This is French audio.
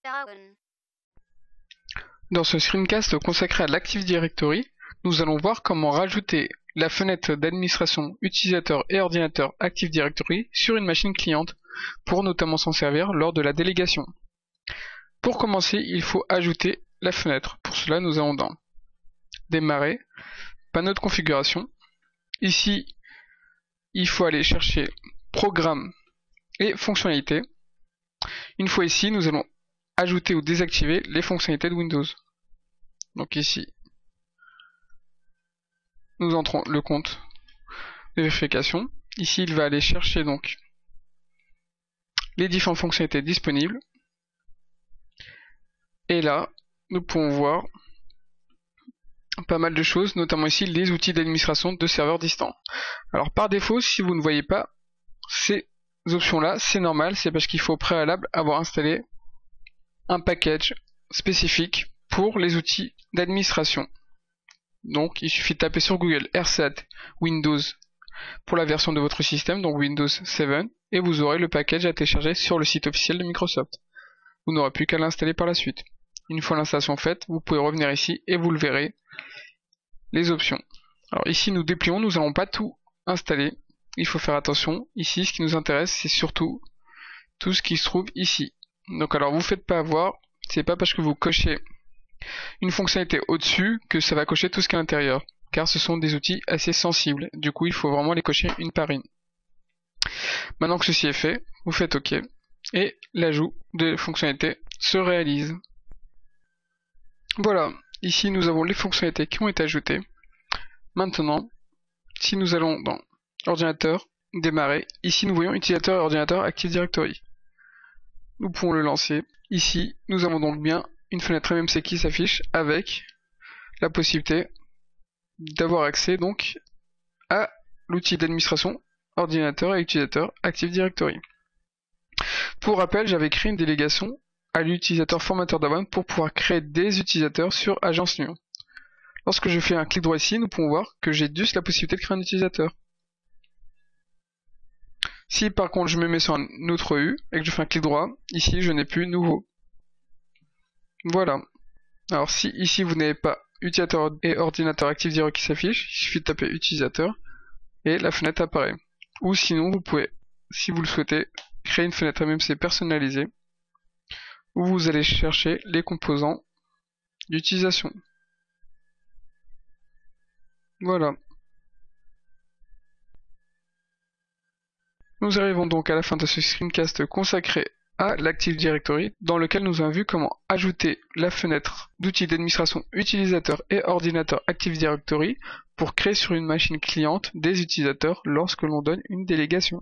Down. Dans ce screencast consacré à l'Active Directory, nous allons voir comment rajouter la fenêtre d'administration utilisateur et ordinateur Active Directory sur une machine cliente pour notamment s'en servir lors de la délégation. Pour commencer, il faut ajouter la fenêtre. Pour cela, nous allons dans Démarrer, panneau de configuration. Ici, il faut aller chercher Programme et fonctionnalités. Une fois ici, nous allons ajouter ou désactiver les fonctionnalités de Windows. Donc ici, nous entrons le compte de vérification. Ici, il va aller chercher donc les différentes fonctionnalités disponibles. Et là, nous pouvons voir pas mal de choses, notamment ici les outils d'administration de serveurs distants. Alors par défaut, si vous ne voyez pas ces options-là, c'est normal, c'est parce qu'il faut au préalable avoir installé un package spécifique pour les outils d'administration. Donc il suffit de taper sur Google RSAT Windows pour la version de votre système, donc Windows 7, et vous aurez le package à télécharger sur le site officiel de Microsoft. Vous n'aurez plus qu'à l'installer par la suite. Une fois l'installation faite, vous pouvez revenir ici et vous le verrez, les options. Alors ici nous déplions, nous n'allons pas tout installer, il faut faire attention. Ici ce qui nous intéresse c'est surtout tout ce qui se trouve ici. Donc alors vous faites pas avoir, c'est pas parce que vous cochez une fonctionnalité au-dessus que ça va cocher tout ce qui est à l'intérieur, car ce sont des outils assez sensibles, du coup il faut vraiment les cocher une par une. Maintenant que ceci est fait, vous faites OK, et l'ajout de fonctionnalités se réalise. Voilà, ici nous avons les fonctionnalités qui ont été ajoutées. Maintenant, si nous allons dans Ordinateur, Démarrer, ici nous voyons Utilisateur et Ordinateur Active Directory. Nous pouvons le lancer. Ici, nous avons donc bien une fenêtre MMC qui s'affiche avec la possibilité d'avoir accès donc à l'outil d'administration Ordinateur et Utilisateur Active Directory. Pour rappel, j'avais créé une délégation à l'utilisateur formateur d'Avon pour pouvoir créer des utilisateurs sur Agence Lyon. Lorsque je fais un clic droit ici, nous pouvons voir que j'ai juste la possibilité de créer un utilisateur. Si par contre je me mets sur un autre U et que je fais un clic droit, ici je n'ai plus nouveau. Voilà. Alors si ici vous n'avez pas utilisateur et ordinateur Active Directory qui s'affiche, il suffit de taper utilisateur et la fenêtre apparaît. Ou sinon vous pouvez, si vous le souhaitez, créer une fenêtre MMC personnalisée où vous allez chercher les composants d'utilisation. Voilà. Nous arrivons donc à la fin de ce screencast consacré à l'Active Directory, dans lequel nous avons vu comment ajouter la fenêtre d'outils d'administration utilisateur et ordinateur Active Directory pour créer sur une machine cliente des utilisateurs lorsque l'on donne une délégation.